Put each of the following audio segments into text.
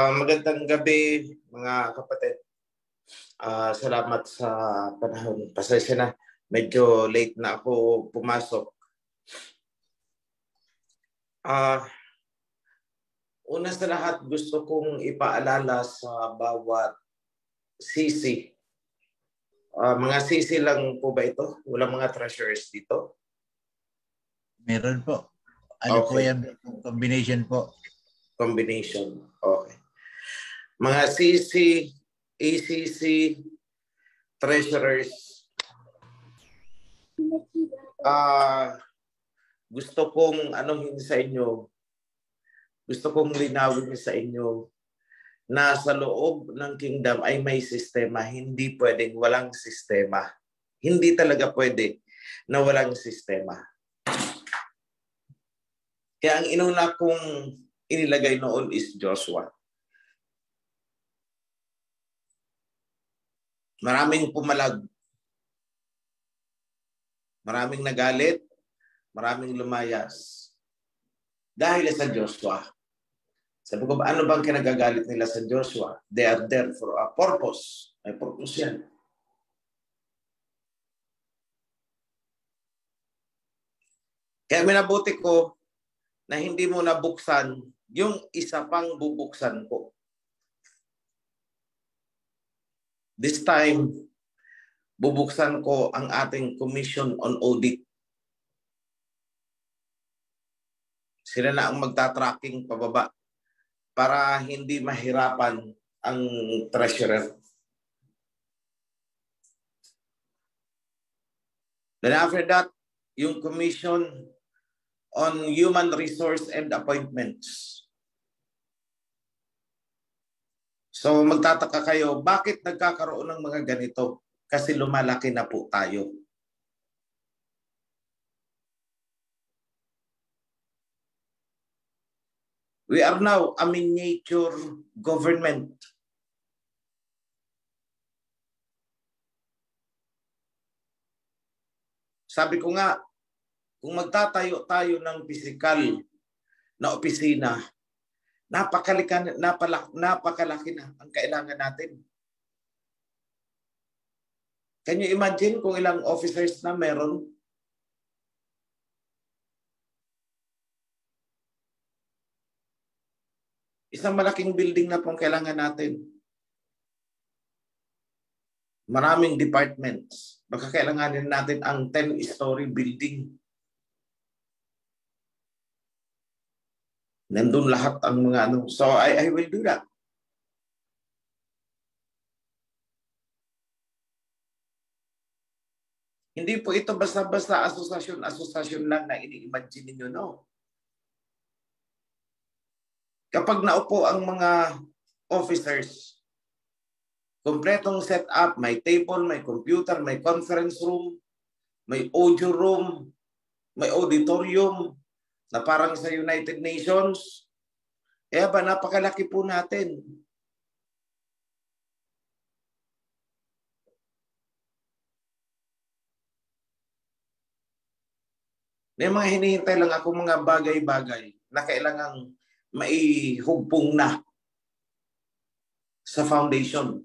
Magandang gabi mga kapatid. Salamat sa panahon. Pasensya na, medyo late na ako pumasok. Una sa lahat, gusto kong ipaalala sa bawat sisi. Mga sisi lang po ba ito? Walang mga treasurers dito? Meron po. Ano po Okay. yan? Combination po. Combination. Okay. Mga CC, ACC, treasurers. Gusto kong gusto kong linawin sa inyo na sa loob ng kingdom ay may sistema. Hindi pwedeng walang sistema. Hindi talaga pwede na walang sistema. Kaya ang inuna kong inilagay noon is Joshua. Maraming pumalag. Maraming nagalit. Maraming lumayas. Dahil sa Joshua. Sabi ko, ano bang kinagagalit nila sa Joshua? They are there for a purpose. May purpose yan. Kaya minabuti ko na hindi mo nabuksan yung isa pang bubuksan ko. This time, bubuksan ko ang ating Commission on Audit. Sila na ang magta-tracking pababa para hindi mahirapan ang treasurer. Then after that, yung Commission on Human Resource and Appointments. So magtataka kayo, bakit nagkakaroon ng mga ganito? Kasi lumalaki na po tayo. We are now a miniature government. Sabi ko nga, kung magtatayo tayo ng pisikal na opisina, napakalaki na ang kailangan natin. Can you imagine kung ilang officers na meron? Isang malaking building na pong kailangan natin. Maraming departments. Baka kailanganin natin ang 10-story building. Nandun lahat ang mga ano. So I will do that. Hindi po ito basta-basta asosasyon lang na ini-imagine niyo, no? Kapag naupo ang mga officers, kompletong setup, may table, may computer, may conference room, may audio room, may auditorium na parang sa United Nations. Kaya ba napakalaki po natin? May mga hinihintay lang ako mga bagay-bagay na kailangang maihugpong na sa foundation.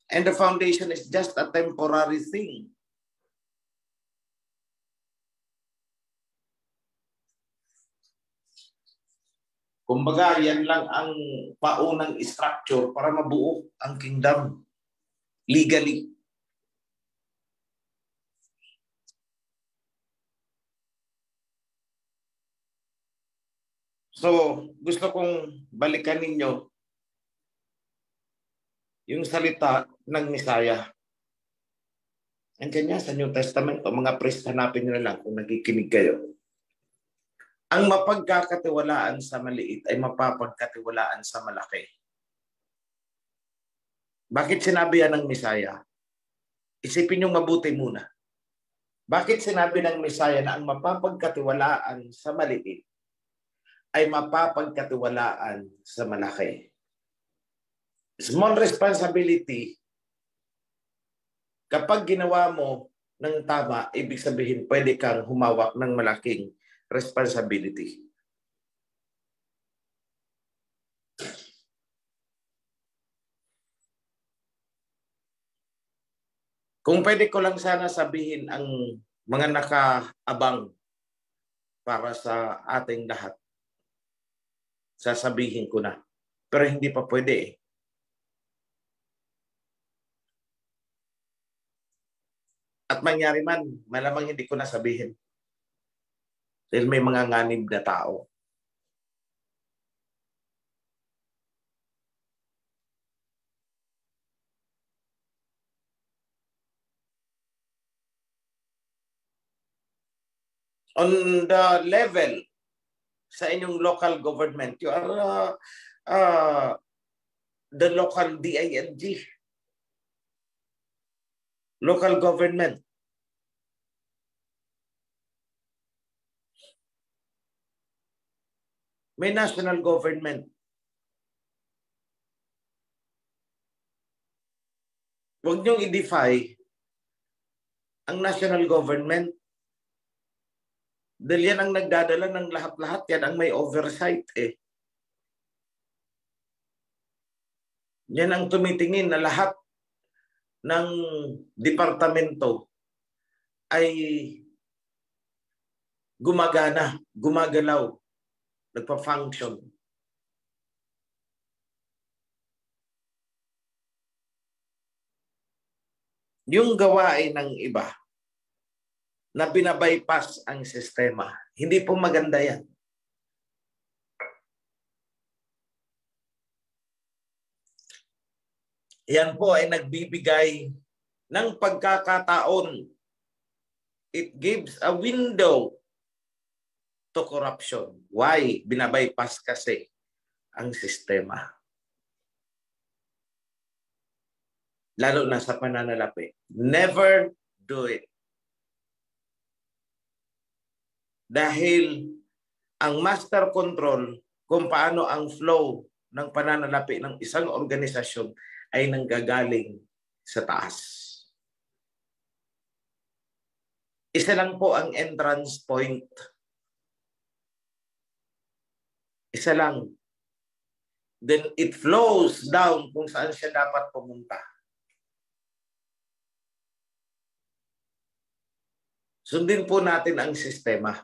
And the foundation is just a temporary thing. Kumbaga, yan lang ang paunang structure para mabuo ang kingdom legally. So, gusto kong balikan ninyo yung salita ng Misaya. Andiyan niya sa New Testament, o mga priest, hanapin nyo na lang kung nakikinig kayo. Ang mapagkakatiwalaan sa maliit ay mapapagkatiwalaan sa malaki. Bakit sinabi yan ng Misaya? Isipin nyo mabuti muna. Bakit sinabi ng Misaya na ang mapapagkatiwalaan sa maliit ay mapapagkatiwalaan sa malaki? Small responsibility, kapag ginawa mo ng tama, ibig sabihin pwede kang humawak ng malaking responsibility. Kung pwede ko lang sana sabihin ang mga nakaabang para sa ating lahat, sasabihin ko na. Pero hindi pa pwede eh. At mangyari man, malamang hindi ko na sabihin. Dahil may mga nganib na tao. On the level sa inyong local government, you are the local DILG. Local government. May national government. Huwag niyong i-defy ang national government. Dahil yan ang nagdadala ng lahat-lahat. Yan ang may oversight eh. Yan ang tumitingin na lahat ng departamento ay gumagana, gumagalaw, nagpa-function. Yung gawain ng iba na binabypass ang sistema, hindi po maganda yan. Yan po ay nagbibigay ng pagkakataon. It gives a window to corruption. Why? Binabypass kasi ang sistema. Lalo na sa pananalapi. Never do it. Dahil ang master control kung paano ang flow ng pananalapi ng isang organisasyon ay nanggagaling sa taas. Isa lang po ang entrance point. Isa lang. Then it flows down kung saan siya dapat pumunta. Sundin po natin ang sistema.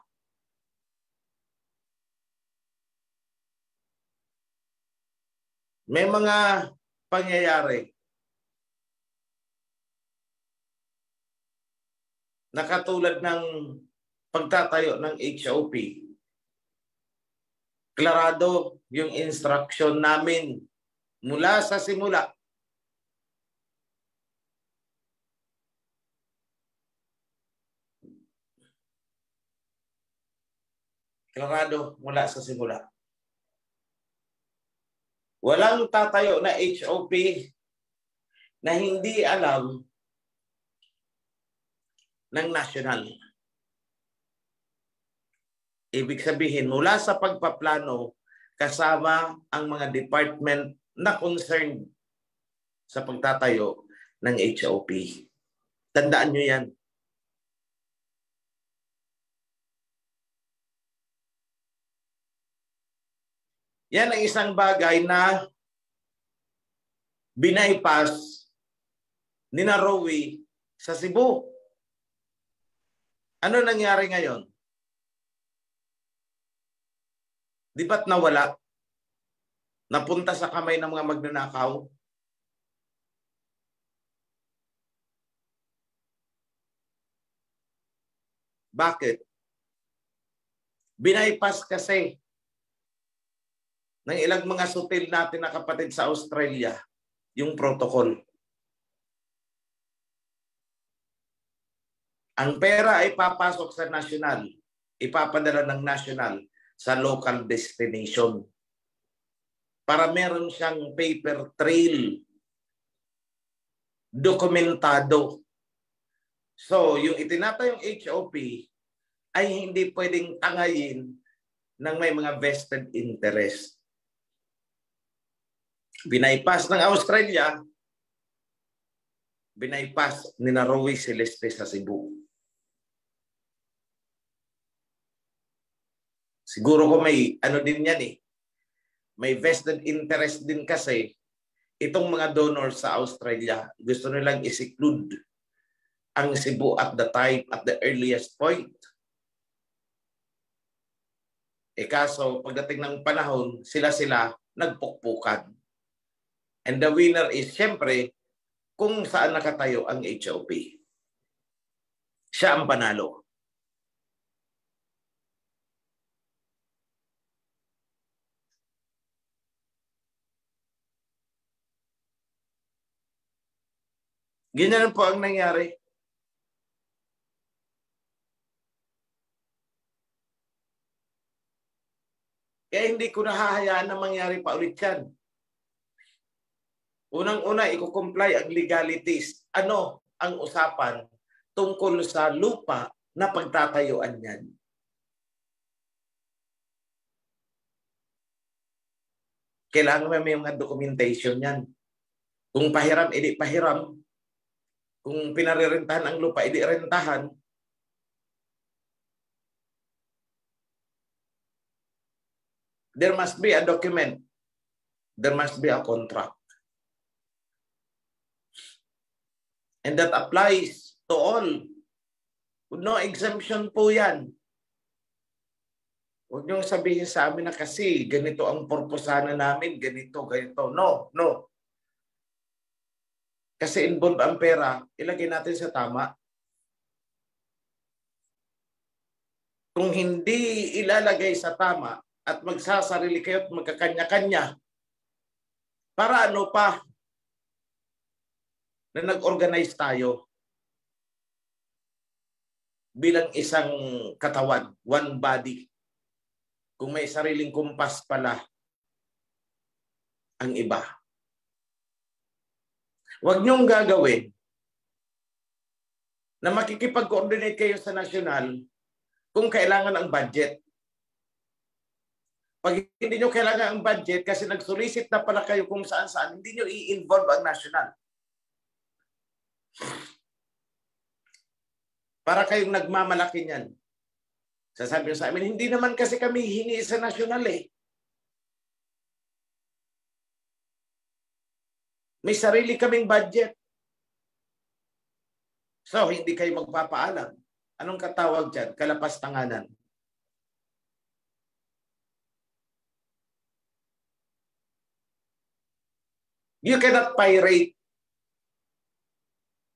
May mga pangyayari na katulad ng pagtatayo ng HOP. Klarado yung instruction namin mula sa simula. Klarado mula sa simula. Walang tatayo na HOP na hindi alam ng national. Ibig sabihin, mula sa pagpaplano, kasama ang mga department na concerned sa pagtatayo ng HOP. Tandaan nyo yan. Yan ang isang bagay na binaypass ni Rowie sa Cebu. Ano nangyari ngayon? Di ba't nawala? Napunta sa kamay ng mga magnanakaw? Bakit? Binaypass kasi ng ilang mga sutil natin na kapatid sa Australia yung protocol. Ang pera ay papasok sa national, ipapadala ng national sa local destination para meron siyang paper trail dokumentado. So, yung itinatayong HOP ay hindi pwedeng tangayin ng may mga vested interest. Binaypass ng Australia, binaypass ni Rowie Celeste sa Cebu. Siguro ko may ano din yan eh. May vested interest din kasi itong mga donors sa Australia. Gusto nilang i-seclude ang Cebu at the time, at the earliest point. Kaso pagdating ng panahon, sila-sila nagpukpukan. And the winner is, syempre, kung saan nakatayo ang HOP. Siya ang panalo. Ganyan po ang nangyari. Kaya hindi ko nahahayaan na mangyari pa ulit yan. Unang-una, i-comply ang legalities. Ano ang usapan tungkol sa lupa na pagtatayuan yan? Kailangan may mga documentation yan. Kung pahiram, edi pahiram. Kung pinarerentahan ang lupa, edi rentahan. There must be a document. There must be a contract. And that applies to all. No exemption po yan. Huwag niyong sabihin sa amin na kasi ganito ang purposana namin, ganito, ganito. No, no. Kasi involved ang pera, ilagay natin sa tama. Kung hindi ilalagay sa tama at magsasarili kayo at magkakanya-kanya, para ano pa na nag-organize tayo bilang isang katawan, one body. Kung may sariling kumpas pala ang iba. Huwag niyong gagawin na makikipag-coordinate kayo sa nasyonal kung kailangan ang budget. Pag hindi nyo kailangan ang budget kasi nag-solicit na pala kayo kung saan-saan, hindi nyo i-involve ang nasyonal. Para kayong nagmamalaki niyan. Sasabi nyo sa amin, hindi naman kasi kami hingi sa nasyonal eh. May sarili kaming budget. So, hindi kayo magpapaalam. Anong katawag dyan? Kalapastanganan. You cannot pirate.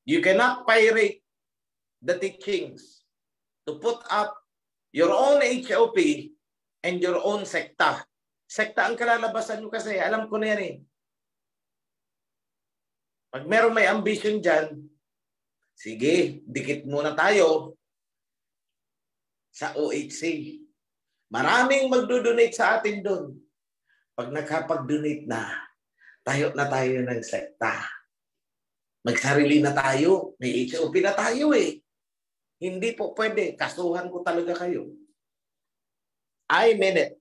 You cannot pirate the teachings to put up your own HOP and your own sekta. Sekta ang kalalabasan nyo kasi. Alam ko na yan eh. Pag meron may ambition dyan, sige, dikit muna tayo sa OHC. Maraming magdo-donate sa atin doon. Pag nakapag-donate na tayo ng sekta. Magsarili na tayo. May HOP na tayo eh. Hindi po pwede. Kasuhan ko talaga kayo. I mean it.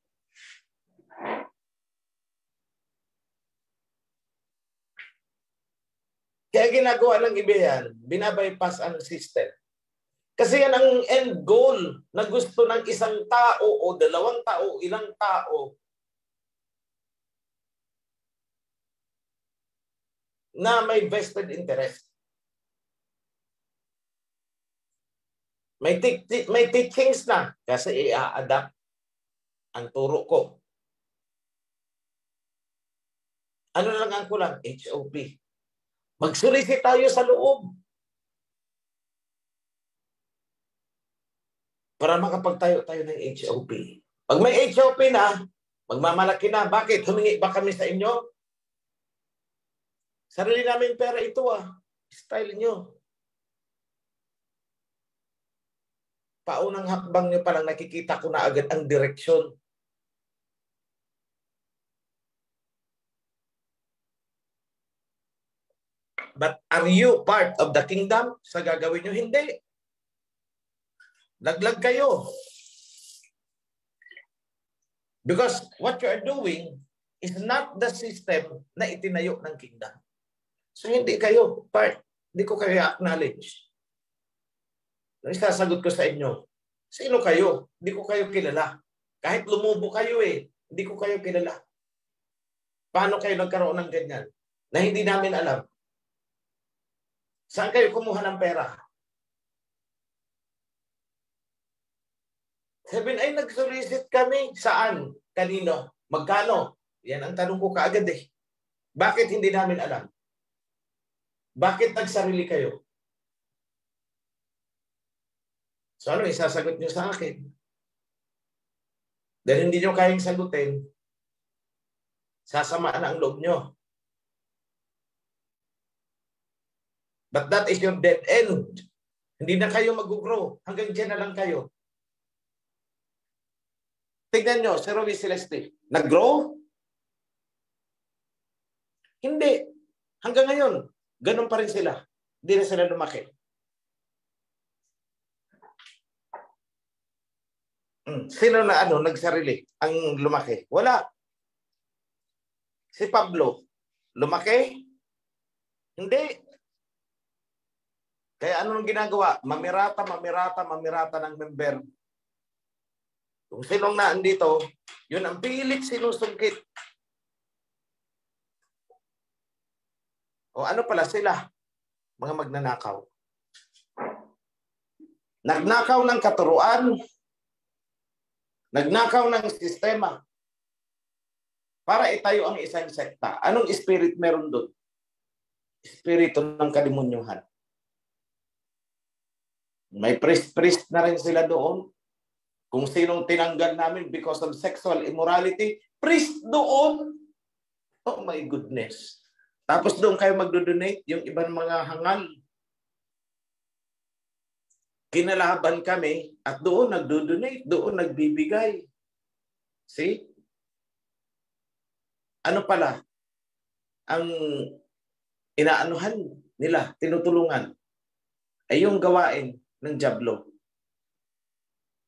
Kaya ginagawa ng iba yan, binabypass ang system. Kasi yan ang end goal na gusto ng isang tao o dalawang tao, ilang tao na may vested interest. May teachings na kasi i-adapt ang turo ko. Ano lang ang kulang? HOP. Magsolicit tayo sa loob. Para makapagtayo tayo ng HOP. Pag may HOP na, magmamalaki na. Bakit? Humingi ba kami sa inyo? Sarili namin pera ito Style nyo. Paunang hakbang nyo palang nakikita ko na agad ang direksyon. But are you part of the kingdom sa gagawin nyo? Hindi. Laglag kayo. Because what you are doing is not the system na itinayo ng kingdom. So hindi kayo part. Hindi ko kayo acknowledge. Isasagot ko sa inyo, sino kayo? Hindi ko kayo kilala. Kahit lumubo kayo hindi ko kayo kilala. Paano kayo nagkaroon ng ganyan? Na hindi namin alam. Saan kayo kumuha ng pera? Sabihin, ay nag-solicit kami. Saan? Kanino? Magkano? Yan ang tanong ko kaagad eh. Bakit hindi namin alam? Bakit nagsarili kayo? So ano, isasagot nyo sa akin? Dahil hindi nyo kayang sagutin, sasamaan ang loob nyo. But that is your dead end. Hindi na kayo mag-grow. Hanggang dyan na lang kayo. Tignan nyo, si Rowie Celeste, nag-grow? Hindi. Hanggang ngayon, ganun pa rin sila. Hindi na sila lumaki. Sino na nagsarili ang lumaki? Wala. Si Pablo, lumaki? Hindi. Kaya anong ginagawa? Mamirata ng member. Kung sinong naandito, yun ang pilit sinusungkit. O ano pala sila? Mga magnanakaw. Nagnakaw ng katuruan. Nagnakaw ng sistema. Para itayo ang isang sekta. Anong spirit meron doon? Espiritu ng kalimunyuhan. May priest na rin sila doon. Kung sinong tinanggal namin because of sexual immorality, priest doon. Oh my goodness. Tapos doon kayo magdo-donate yung ibang mga hangal. Kinalaban kami at doon nagdo-donate, doon nagbibigay. See? Ano pala ang inaanuhan nila, tinutulungan ay yung gawain ng dyablo.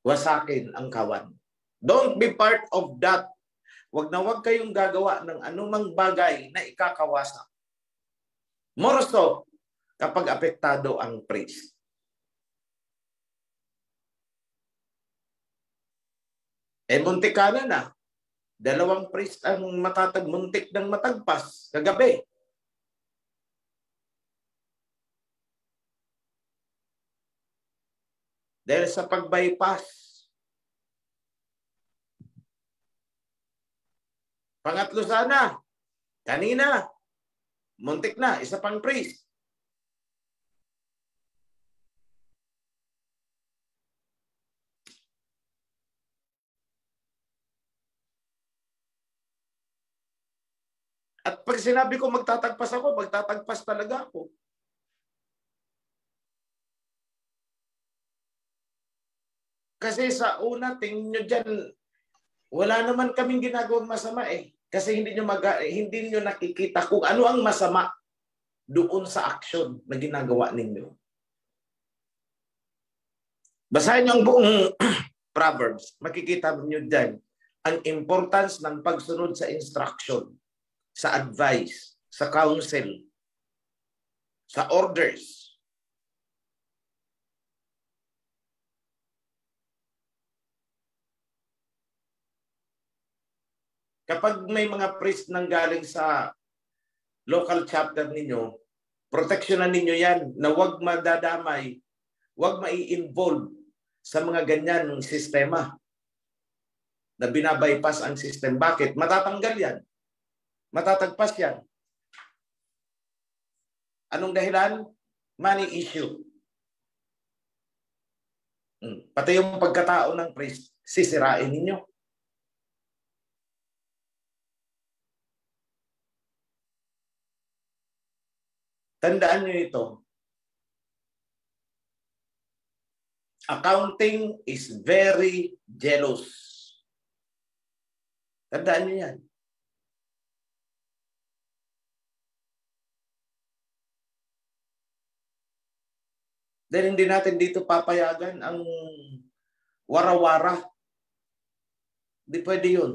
Wasakin ang kawan. Don't be part of that. Wag na wag kayong gagawa ng anumang bagay na ikakawasak. More so, kapag apektado ang priest. Muntik ka na. 2 priest ang muntik ng matagpas kagabi. Dahil sa pag-bypass. Pangatlo sana, kanina, muntik na, isa pang priest. At pag sinabi ko magtatagpas ako, magtatagpas talaga ako. Kasi sa una, tingin nyo dyan, wala naman kaming ginagawang masama eh. Kasi hindi nyo nakikita kung ano ang masama doon sa action na ginagawa ninyo. Basahin nyo ang buong Proverbs. Makikita nyo dyan ang importance ng pagsunod sa instruction, sa advice, sa counsel, sa orders. Kapag may mga priest nang galing sa local chapter ninyo, proteksyonan ninyo yan na huwag madadamay, huwag mai-involve sa mga ganyan sistema na binabypass ang system. Bakit? Matatanggal yan. Matatagpas yan. Anong dahilan? Money issue. Pati yung pagkatao ng priest, sisirain ninyo. Tandaan nyo ito. Accounting is very jealous. Tandaan nyo yan. Dahil hindi natin dito papayagan ang wara-wara. Hindi pwede yun.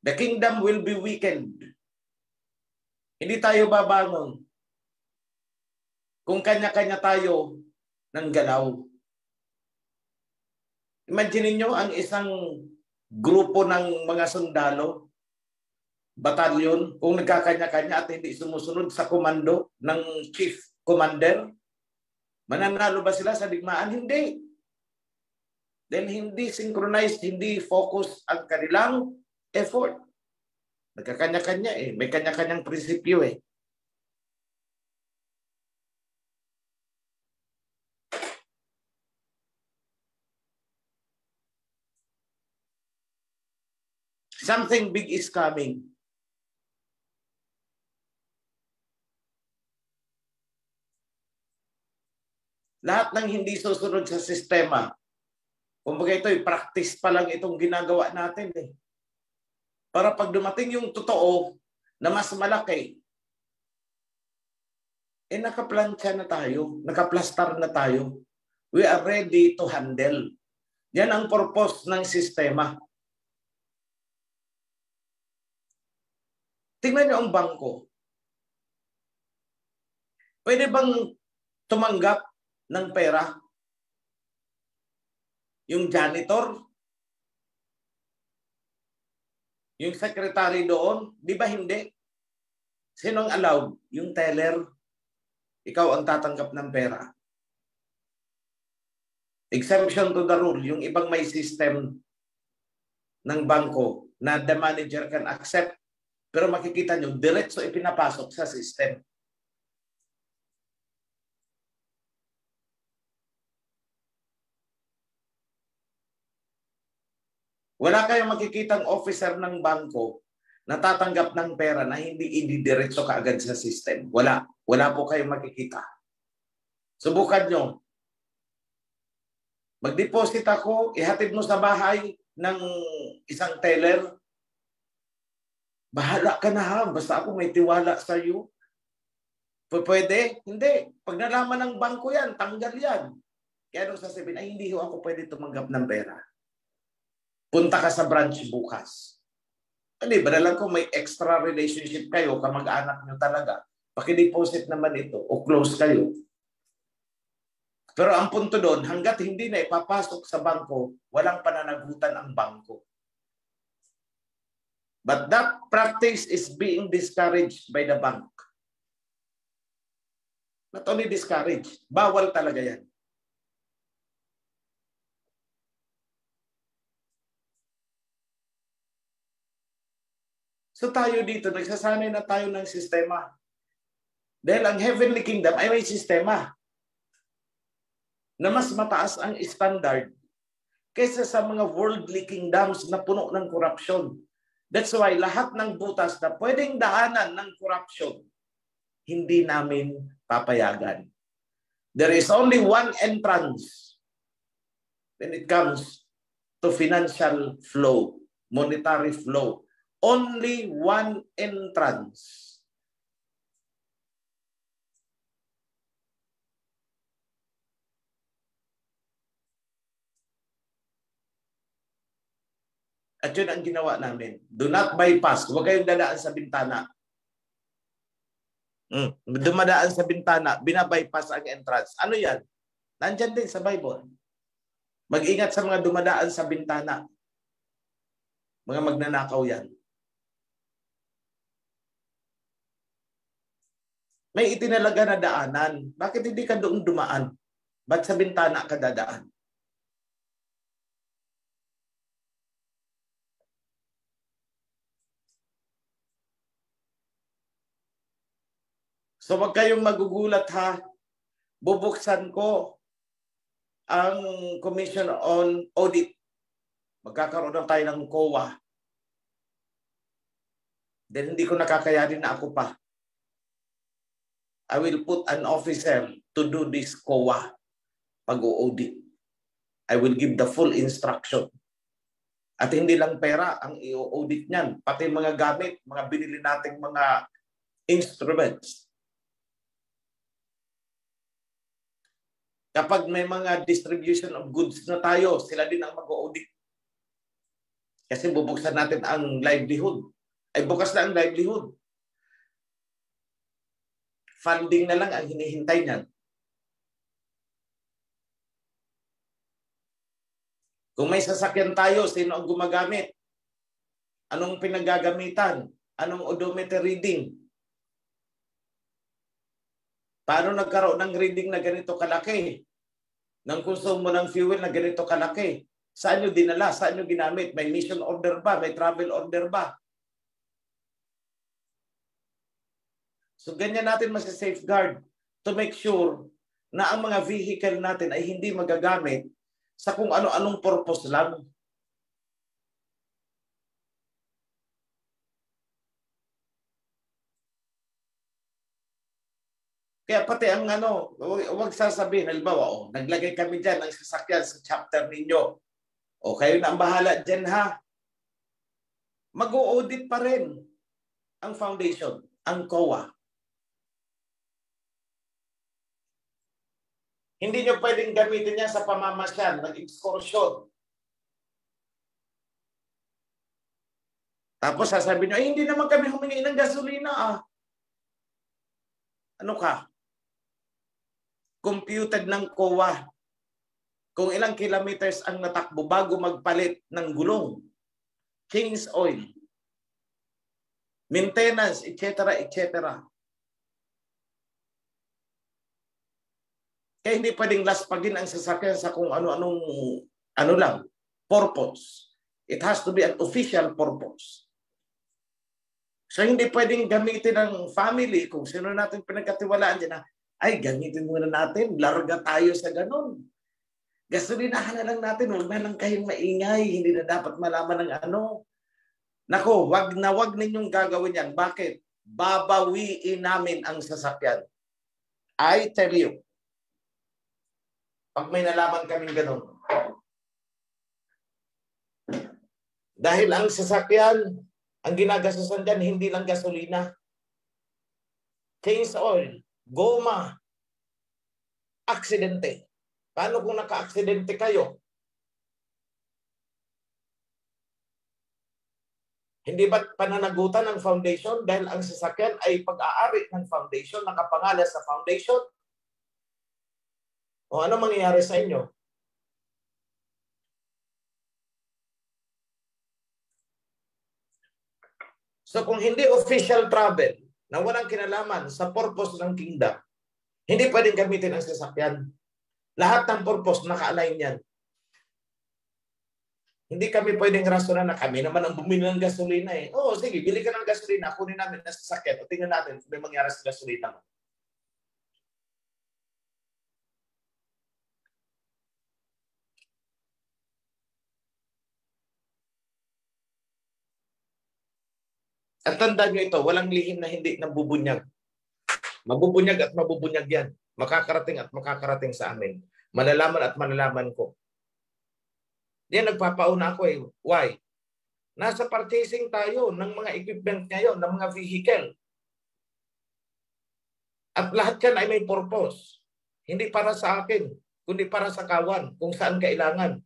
The kingdom will be weakened. Hindi tayo babangon kung kanya-kanya tayo ng galaw. Imagine niyo ang isang grupo ng mga sundalo batalyon kung nagkakanya-kanya at hindi sumusunod sa komando ng chief commander? Mananalo ba sila sa digmaan? Hindi. Then hindi synchronized, hindi focused ang kanilang effort. Nagkakanya-kanya eh. May kanya-kanyang prinsipyo eh. Something big is coming. Lahat ng hindi susunod sa sistema, kumbaga ito'y practice pa lang itong ginagawa natin eh. Para pag dumating yung totoo na mas malaki, eh nakaplansya na tayo, nakaplastar na tayo. We are ready to handle. Yan ang purpose ng sistema. Tingnan niyo ang bangko. Pwede bang tumanggap ng pera yung janitor? Yung secretary doon? Di ba hindi? Sinong allowed? Yung teller. Ikaw ang tatanggap ng pera. Exemption to the rule. Yung ibang may system ng bangko na the manager can accept. Pero makikita nyo, diretso ipinapasok sa system. Wala kayong makikitang officer ng bangko na tatanggap ng pera na hindi ididiretso kaagad sa system. Wala. Wala po kayong makikita. Subukan nyo. Mag-deposit ako, ihatid mo sa bahay ng isang teller. Bahala ka na ha, basta ako may tiwala sa iyo. Pwede? Hindi. Pag nalaman ng bangko yan, tanggal yan. Kaya nung sasabihin, ay hindi ho ako pwede tumanggap ng pera. Punta ka sa branch bukas. Hindi, badalang kung may extra relationship kayo, kamag-anak nyo talaga, pakideposit naman ito o close kayo. Pero ang punto doon, hanggat hindi na ipapasok sa bangko, walang pananagutan ang bangko. But that practice is being discouraged by the bank. Not only discouraged, bawal talaga yan. So tayo dito, nagsasanay na tayo ng sistema. Dahil ang heavenly kingdom ay may sistema na mas mataas ang standard kaysa sa mga worldly kingdoms na puno ng corruption. That's why lahat ng butas na pwedeng daanan ng corruption, hindi namin papayagan. There is only one entrance when it comes to financial flow, monetary flow. Only one entrance. At yun ang ginawa namin. Do not bypass. Huwag kayong dadaan sa bintana. Dumadaan sa bintana, binabypass ang entrance. Ano yan? Nandyan din sa Bible. Mag-ingat sa mga dumadaan sa bintana. Mga magnanakaw yan. May itinalaga na daanan. Bakit hindi ka doon dumaan? Ba't sa bintana ka dadaan? So wag kayong magugulat ha. Bubuksan ko ang Commission on Audit. Magkakaroon na tayo ng COA. Then hindi ko nakakayanin na ako pa. I will put an officer to do this COA pag-audit. I will give the full instruction. At hindi lang pera ang i-audit niyan. Pati mga gamit, mga binili nating mga instruments. Kapag may mga distribution of goods na tayo, sila din ang mag-audit. Kasi bubuksan natin ang livelihood. Ay bukas na ang livelihood. Funding na lang ang hinihintay niyan. Kung may sasakyan tayo, sino ang gumagamit? Anong pinagagamitan? Anong odometer reading? Paano nagkaroon ng reading na ganito kalaki? Ng konsumo ng fuel na ganito kalaki? Saan nyo dinala? Saan nyo ginamit? May mission order ba? May travel order ba? So ganyan natin masi-safeguard to make sure na ang mga vehicle natin ay hindi magagamit sa kung ano-anong purpose lang. Kaya pati ang huwag sasabihin, halimbawa, naglagay kami dyan ng sasakyan sa chapter ninyo. O kayo na ang bahala dyan ha. Mag-o-audit pa rin ang foundation, ang COA. Hindi nyo pwedeng gamitin yan sa pamamasyal, nag-excursion. Tapos sasabihin nyo, ay hindi naman kami humingi ng gasolina ah. Ano ka? Computed ng COA kung ilang kilometers ang natakbo bago magpalit ng gulong, change oil, maintenance, etc., etc. Kaya hindi pwedeng laspagin ang sasakyan sa kung ano-anong lang, purpose. It has to be an official purpose. So hindi pwedeng gamitin ng family kung sino natin pinagkatiwalaan dyan na, ay gamitin muna natin, larga tayo sa ganun. Gasolinahan na lang natin, huwag na lang kayong maingay, hindi na dapat malaman ng ano. Nako, wag ninyong gagawin yan. Bakit? Babawiin namin ang sasakyan. I tell you, pag may nalaman kaming ganun. Dahil ang sasakyan, ang ginagastusan dyan, hindi lang gasolina. Change oil, goma, aksidente. Paano kung naka-aksidente kayo? Hindi ba pananagutan ng foundation dahil ang sasakyan ay pag-aari ng foundation, nakapangalan sa foundation? O ano mangyayari sa inyo? So kung hindi official travel na walang kinalaman sa purpose ng kingdom, hindi pwedeng gamitin ang sasakyan. Lahat ng purpose naka-align yan. Hindi kami pwedeng rasonan na kami naman ang bumili ng gasolina eh. Oo, sige, bili ka ng gasolina, kunin namin na sasakyan. O tingnan natin kung may mangyari sa gasolina mo. At tandaan nyo ito, walang lihim na hindi nabubunyag. Mabubunyag at mabubunyag yan. Makakarating at makakarating sa amin. Malalaman at malalaman ko. Yan, nagpapauna ako eh. Why? Nasa purchasing tayo ng mga equipment ngayon, ng mga vehicle. At lahat yan ay may purpose. Hindi para sa akin, kundi para sa kawan, kung saan kailangan.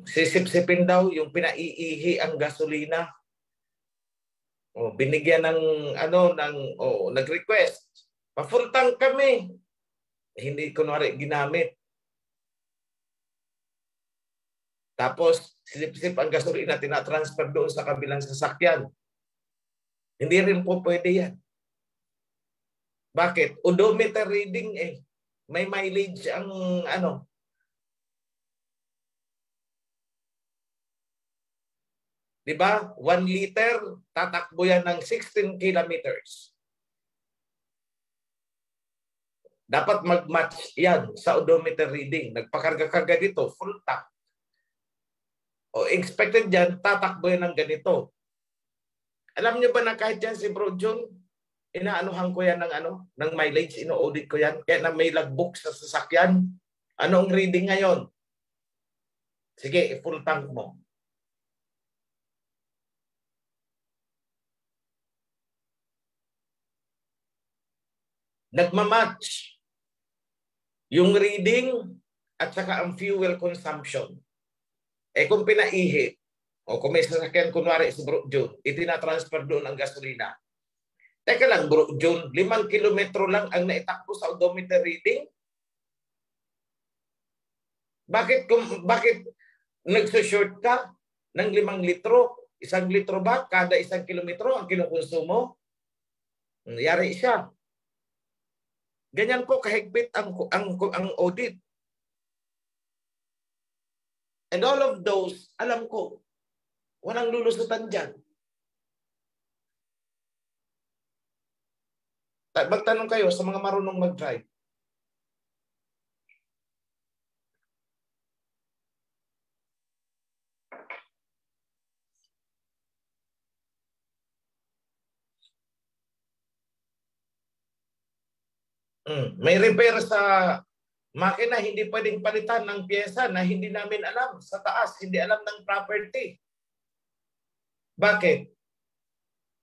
Sisip-sipin daw yung pinaiihi ang gasolina. O binigyan ng nag-request. Pa-full tank kami. Hindi kunwari ginamit. Tapos sisip-sip ang gasolina tinatransfer doon sa kabilang sasakyan. Hindi rin po pwede yan. Bakit? Odometer reading eh. May mileage ang Diba? 1 liter, tatakbo yan ng 16 kilometers. Dapat mag-match yan sa odometer reading. Nagpakarga-karga dito, full tank. O expected yan, tatakbo yan ng ganito. Alam niyo ba na kahit yan si Bro John, inaanuhan ko yan ng mileage, ino-audit ko yan. Kaya na may logbook sa sasakyan. Anong reading ngayon? Sige, full tank mo. Nagmamatch yung reading at saka ang fuel consumption. Eh kung pinaihi, o kung may sasakyan kunwari si Bro John, itinatransfer doon ang gasolina. Teka lang Bro John, 5 kilometro lang ang naitakbo sa odometer reading? Bakit Nagsushort ka ng 5 litro. 1 litro ba kada 1 kilometro ang kinukonsumo? Nangyari siya. Ganyan po kahigpit ang audit. And all of those, alam ko, walang lulusutan dyan. Magtanong kayo sa mga marunong mag-drive. May repair sa makina, hindi pwedeng palitan ng pyesa na hindi namin alam sa taas, hindi alam ng property. Bakit?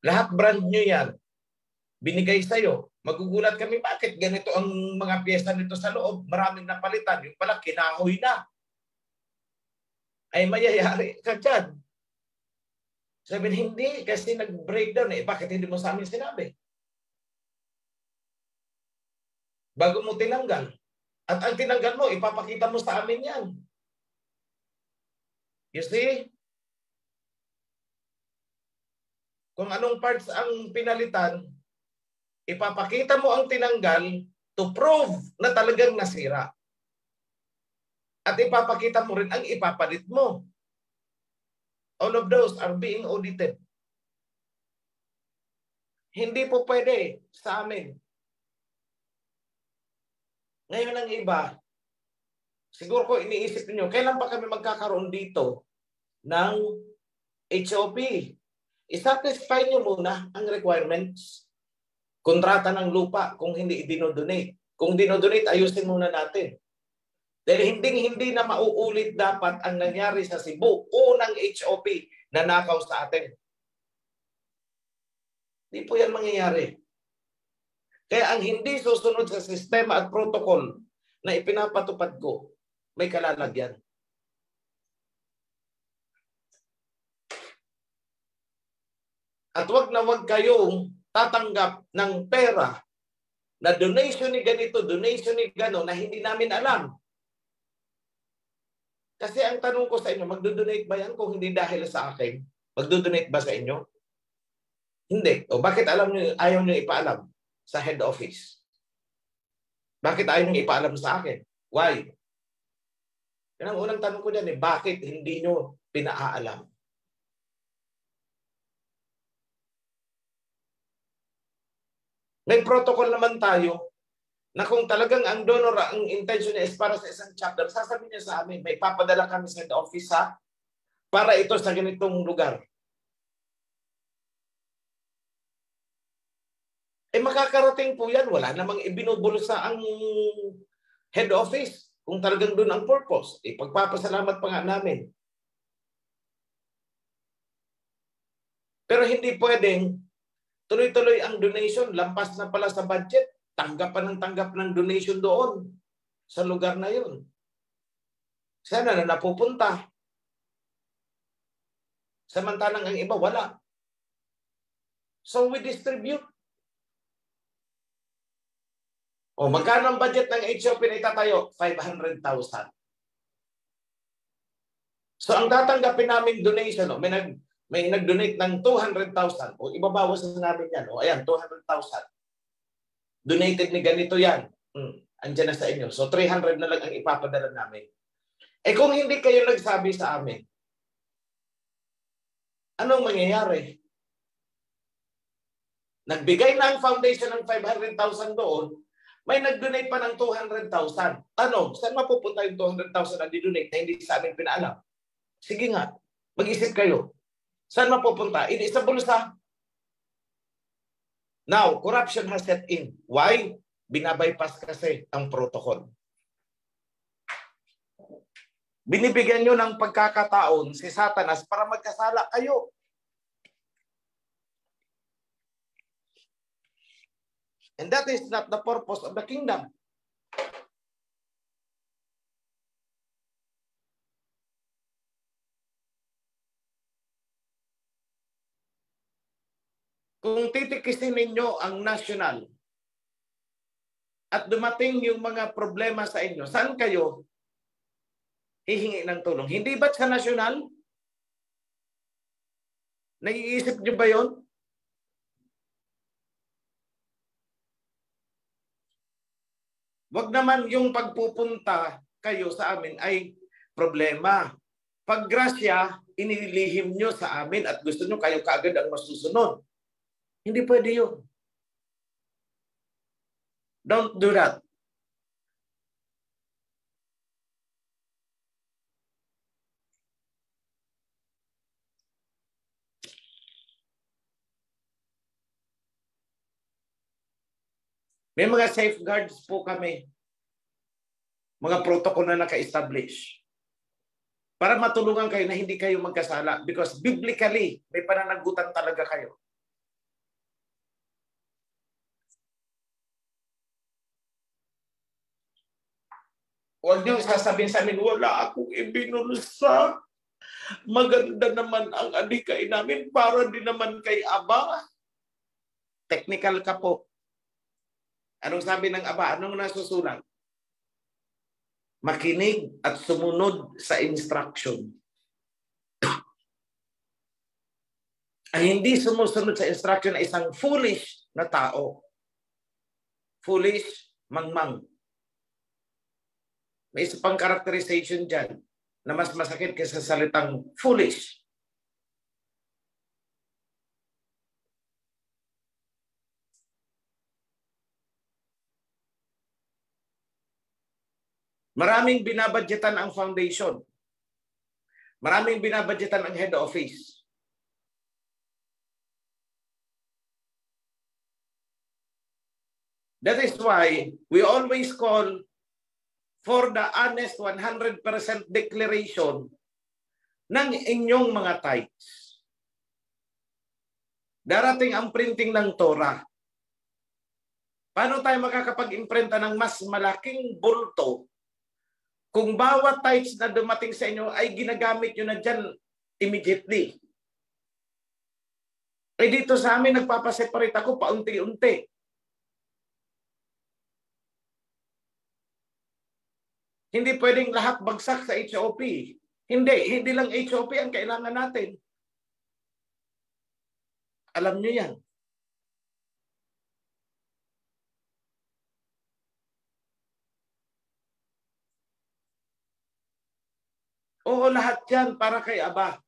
Lahat brand new yan. Binigay sa'yo. Magugulat kami, bakit ganito ang mga pyesa nito sa loob? Maraming napalitan. Yung pala, kinahoy na. Ay mayayari ka dyan. Sabihin, hindi, kasi nag-breakdown eh. Bakit hindi mo sa amin sinabi? Bago mo tinanggal. At ang tinanggal mo, ipapakita mo sa amin yan. You see? Kung anong parts ang pinalitan, ipapakita mo ang tinanggal to prove na talagang nasira. At ipapakita mo rin ang ipapalit mo. All of those are being audited. Hindi po pwede sa amin. Ngayon ang iba, siguro ko iniisip niyo, kailan pa kami magkakaroon dito ng HOP? I-satisfy niyo muna ang requirements. Kontrata ng lupa kung hindi i-dinodonate. Kung dinodonate, ayusin muna natin. Dahil hindi na mauulit dapat ang nangyari sa Cebu. Unang HOP na nakaw sa atin. Hindi po yan mangyayari. Kaya ang hindi susunod sa sistema at protocol na ipinapatupad ko, may kalalagyan. At wag na wag kayong tatanggap ng pera na donation ni ganito, donation ni gano na hindi namin alam. Kasi ang tanong ko sa inyo, magdodonate ba yan kung hindi dahil sa akin? Magdodonate ba sa inyo? Hindi. O bakit ayaw nyo ipaalam sa head office? Bakit ayaw nyo ipaalam sa akin? Why? Yan ang unang tanong ko dyan eh. Bakit hindi nyo pinaalam? May protocol naman tayo na kung talagang ang donor, ang intention niya is para sa isang chapter, sasabihin niya sa amin, may papadala kami sa head office ha, para ito sa ganitong lugar. Eh makakarating po yan, wala namang ibinubulsa ang head office. Kung talagang doon ang purpose, pagpapasalamat pa nga namin. Pero hindi pwedeng tuloy-tuloy ang donation, lampas na pala sa budget, tanggap ng donation doon sa lugar na yun. Sana na napupunta. Samantalang ang iba, wala. So we distribute. O magkano ang budget ng HOP na itatayo? 500,000. So ang tatanggapin namin donation, may nag-donate ng 200,000. O ibabawas na namin yan. O ayan, 200,000. Donated ni ganito yan. Andyan na sa inyo. So 300 na lang ang ipapadala namin. Eh kung hindi kayo nagsabi sa amin, anong mangyayari? Nagbigay na ang foundation ng 500,000 doon, may nag-donate pa ng 200,000. Tanong, saan mapupunta yung 200,000 na di-donate na hindi sa amin pinaalam? Sige nga, mag-isip kayo. Saan mapupunta? Hindi sa bulsa. Now, corruption has set in. Why? Binabypass kasi ang protocol. Binibigyan nyo ng pagkakataon si Satanas para magkasala kayo. And that is not the purpose of the kingdom. Kung titikisin ninyo ang national at dumating yung mga problema sa inyo, saan kayo hihingi ng tulong. Hindi ba sa nasyonal? Naiisip niyo ba yun? Wag naman yung pagpupunta kayo sa amin ay problema. Pag grasya, inilihim nyo sa amin at gusto nyo kayo kaagad ang masusunod. Hindi pwede yun. Don't do that. May mga safeguards po kami. Mga protocol na naka-establish. Para matulungan kayo na hindi kayo magkasala. Because biblically, may pananagutan talaga kayo. Huwag niyo sasabihin sa amin, wala akong ibinulsa. Maganda naman ang adikay namin para din naman kay Aba. Technical ka po. Anong sabi ng Aba? Anong nasusulat? Makinig at sumunod sa instruction. Ang hindi sumusunod sa instruction ay isang foolish na tao. Foolish, mangmang. May isa pang characterization dyan na mas masakit kaysa salitang foolish. Maraming binabudgetan ang foundation. Maraming binabudgetan ang head office. That is why we always call for the honest 100% declaration ng inyong mga tithes. Darating ang printing ng Torah. Paano tayo makakapag-imprenta ng mas malaking bulto kung bawat tithes na dumating sa inyo ay ginagamit nyo na dyan immediately? Eh dito sa amin, nagpapaseparate ako paunti-unti. Hindi pwedeng lahat bagsak sa HOP. Hindi lang HOP ang kailangan natin. Alam nyo yan. Oo, lahat yan para kay Aba.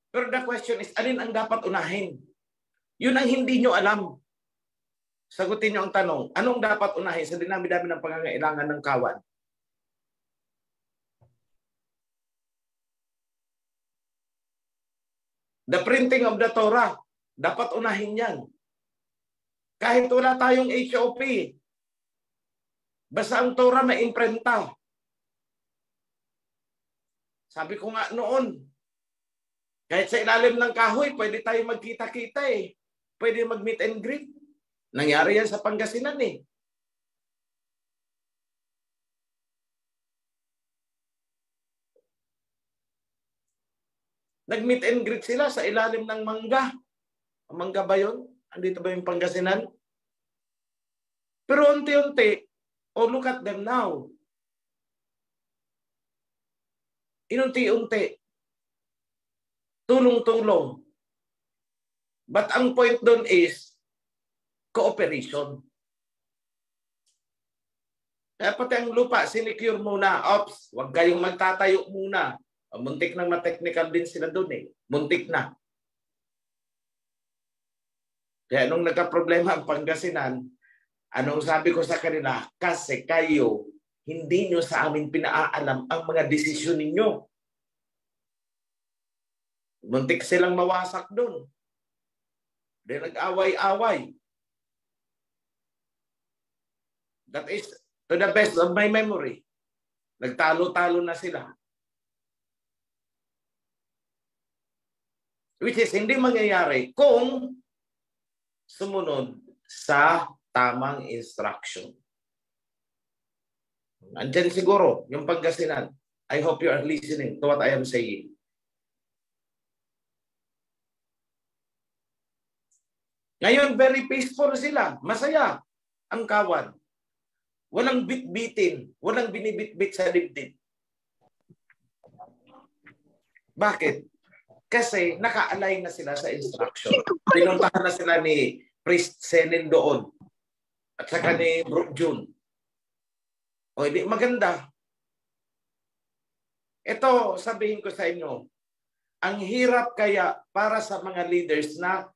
Pero the question is, alin ang dapat unahin? Yun ang hindi nyo alam. Sagutin nyo ang tanong, anong dapat unahin sa dinami-dami ng pangangailangan ng kawan? The printing of the Torah, dapat unahin yan. Kahit wala tayong HOP, basta ang Torah na imprenta. Sabi ko nga noon, kahit sa ilalim ng kahoy, pwede tayo magkita-kita eh. Pwede mag-meet and greet. Nangyari yan sa Pangasinan eh. Nag-meet and greet sila sa ilalim ng mangga. Ang mangga ba yun? Andito ba yung Pangasinan? Pero unti-unti, oh look at them now. Inunti-unti. Tulong-tulong. But ang point doon is cooperation. Kaya pati ang lupa, sinecure muna. Ops, huwag kayong magtatayo muna. Muntik nang ma-technical din sila doon eh. Muntik na. Kaya nung nagka-problema ang Pangasinan, anong sabi ko sa kanila? Kasi kayo, hindi nyo sa amin pinaalam ang mga desisyon ninyo. Muntik silang mawasak doon. Dahil nag-away-away. That is, to the best of my memory, nagtalo-talo na sila. Which is hindi mangyayari kung sumunod sa tamang instruction. Andyan siguro yung Pangasinan. I hope you are listening to what I am saying. Ngayon, very peaceful sila. Masaya ang kawan. Walang bit-bitin. Walang binibit-bit sa dibdib. Bakit? Kasi naka-align na sila sa instruction. Pinuntahan na sila ni Priest Senin doon. At saka ni Brooke June. O hindi maganda. Ito, sabihin ko sa inyo, ang hirap kaya para sa mga leaders na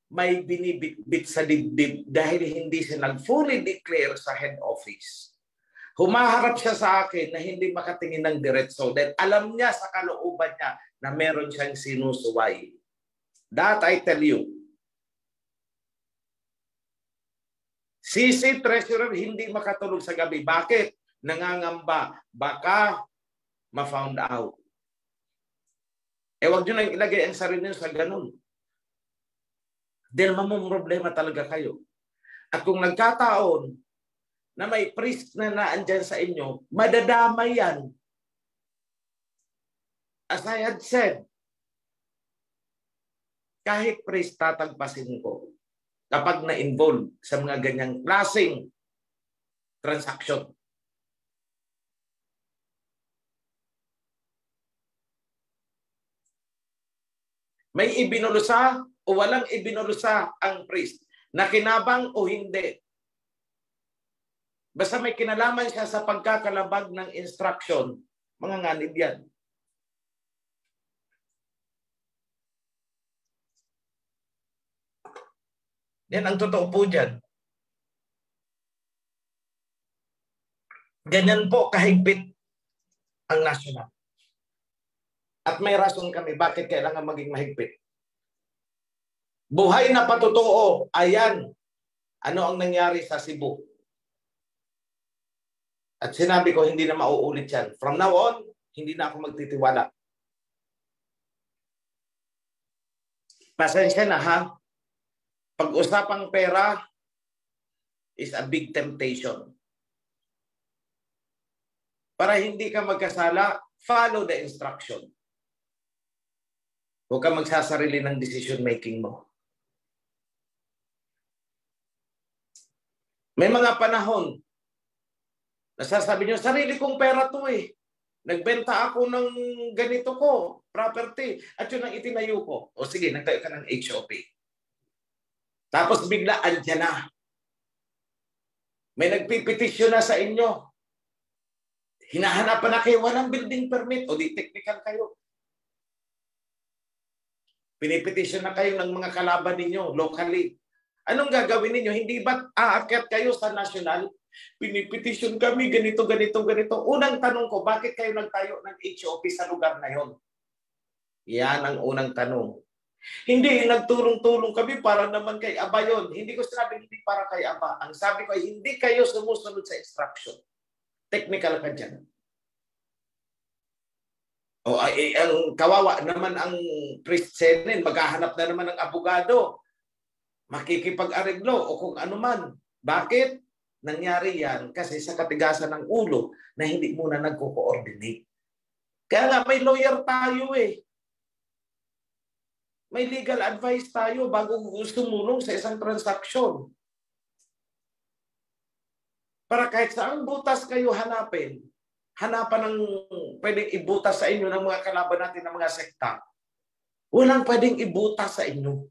may binibitbit sa dibdib dahil hindi siya nag-fully declare sa head office. Humaharap siya sa akin na hindi makatingin ng diretso dahil alam niya sa kalooban niya na meron siyang sinusuway. That I tell you. CC Treasurer hindi makatulog sa gabi. Bakit? Nangangamba. Baka ma-found out. Huwag nyo nang ilagay ang sarili nyo sa ganun. Dahil mamumroblema talaga kayo. At kung nagkataon na may priest na naandyan sa inyo, madadamay yan. As I had said, kahit priest tatagpasin ko kapag na-involve sa mga ganyang klaseng transaction. May ibinulusa o walang ibinulusa ang priest, nakinabang o hindi. Basta may kinalaman siya sa pagkakalabag ng instruction, mga nganib yan. Yan ang totoo po dyan. Ganyan po kahigpit ang national. At may rason kami bakit kailangan maging mahigpit. Buhay na patotoo, ayan, ano ang nangyari sa Cebu. At sinabi ko, hindi na mauulit yan. From now on, hindi na ako magtitiwala. Pasensya na ha. Pag-usapang pera is a big temptation. Para hindi ka magkasala, follow the instruction. Huwag ka magsasarili ng decision making mo. May mga panahon, nasasabi nyo, sarili kong pera to eh. Nagbenta ako ng ganito ko, property, at yun ang itinayo ko. O sige, nagtayo ka ng HOP. Tapos bigla, andyan na. May nagpipetisyon na sa inyo. Hinahanapan na kayo, walang building permit. O di technical kayo. Pinipetisyon na kayo ng mga kalaban ninyo locally. Anong gagawin ninyo? Hindi ba aakyat kayo sa national? Pinipetisyon kami, ganito, ganito, ganito. Unang tanong ko, bakit kayo nagtayo ng HOP sa lugar na yon? Yan ang unang tanong. Hindi, nagtulong-tulong kami para naman kay Aba yun. Hindi ko sinabi hindi para kay Aba. Ang sabi ko ay hindi kayo sumusunod sa instruction. Technical ka dyan. O ang kawawa naman ang priest Senin, maghahanap na naman ng abogado. Makikipag-areglo o kung ano man. Bakit? Nangyari yan kasi sa katigasan ng ulo na hindi muna nagko-coordinate. Kaya nga may lawyer tayo eh. May legal advice tayo bago sumulong sa isang transaksyon. Para kahit saan butas kayo hanapin, hanapan ng pwedeng ibutas sa inyo ng mga kalaban natin ng mga sekta. Walang pwedeng ibutas sa inyo.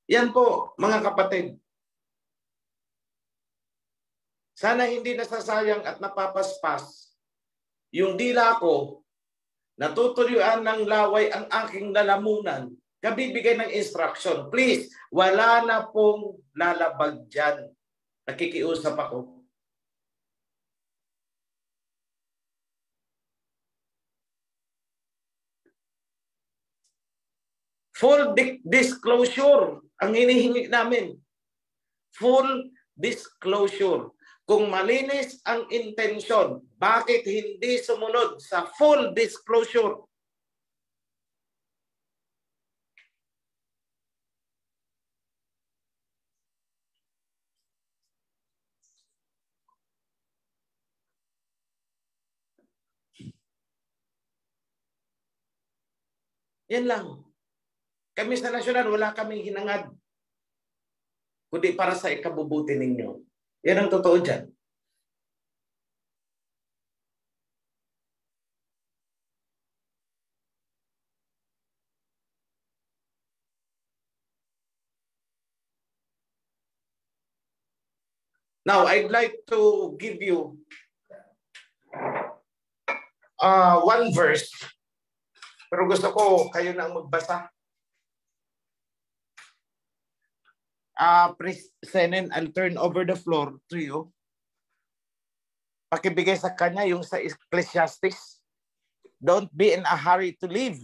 Yan po, mga kapatid. Sana hindi nasasayang at napapaspas yung dila ko, natutuyuan ng laway ang aking lalamunan, kabibigay ng instruction. Please, wala na pong lalabag dyan. Nakikiusap ako. Full disclosure ang hinihingi namin. Full disclosure. Kung malinis ang intensyon, bakit hindi sumunod sa full disclosure? Yan lang. Kami sa nasyonal, wala kaming hinangad. Kundi para sa ikabubuti ninyo. Yan ang totoo dyan. Now, I'd like to give you one verse. Pero gusto ko kayo na ang magbasa. Senen, I'll turn over the floor to you. Pakibigay sa kanya yung sa Ecclesiastes. Don't be in a hurry to leave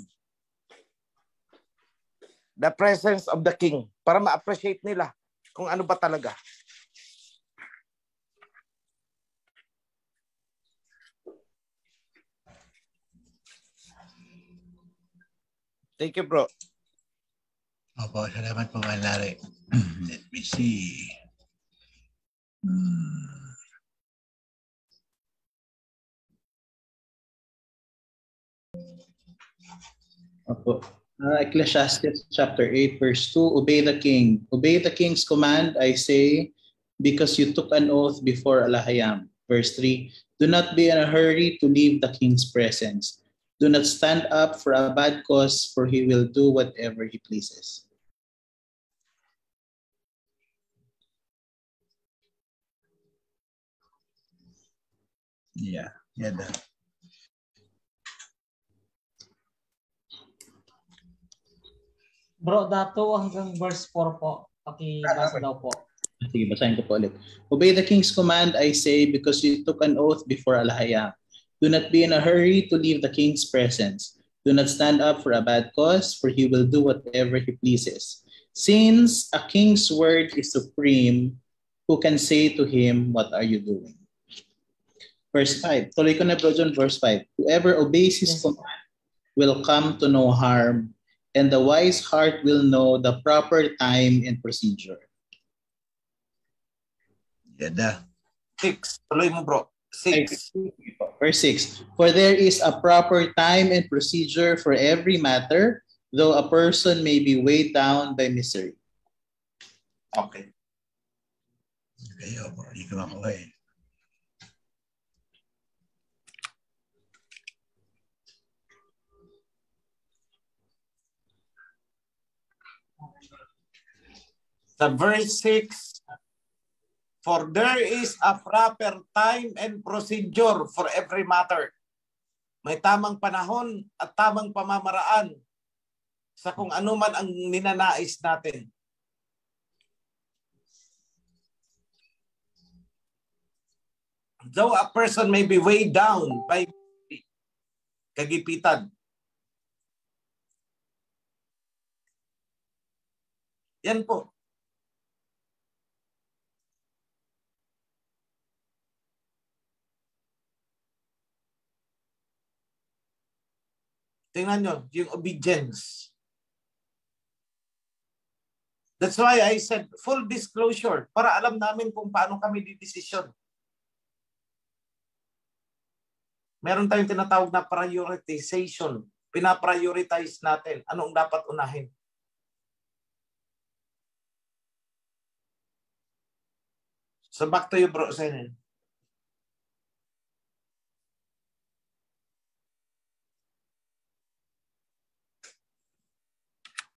the presence of the king para ma-appreciate nila kung ano ba talaga. Thank you, bro. Opo, salamat po, Manlari. Let me see. Opo. Ecclesiastes chapter 8 verse 2, obey the king. Obey the king's command, I say, because you took an oath before Alahayam. Verse 3, do not be in a hurry to leave the king's presence. Do not stand up for a bad cause, for he will do whatever he pleases. Yeah, that. Bro, dato hanggang verse 4 po. Pakibasa daw po. Sige, basahin ko po ulit. Obey the king's command, I say, because you took an oath before Alahayam. Do not be in a hurry to leave the king's presence. Do not stand up for a bad cause, for he will do whatever he pleases. Since a king's word is supreme, who can say to him, what are you doing? Verse 5. Tuloy ko na, bro, John, verse 5. Whoever obeys his command will come to no harm, and the wise heart will know the proper time and procedure. Yada. 6. Tuloy mo, bro. 6. Verse 6. For there is a proper time and procedure for every matter, though a person may be weighed down by misery. Okay. Okay, opo. Hindi ko makuha eh. Sa verse 6, for there is a proper time and procedure for every matter. May tamang panahon at tamang pamamaraan sa kung ano man ang ninanais natin. Though a person may be weighed down by kagipitan. Yan po. Tingnan nyo, yung obedience. That's why I said full disclosure para alam namin kung paano kami didesisyon. Meron tayong tinatawag na prioritization. Pinaprioritize natin anong dapat unahin. So back to you, bro, Senen.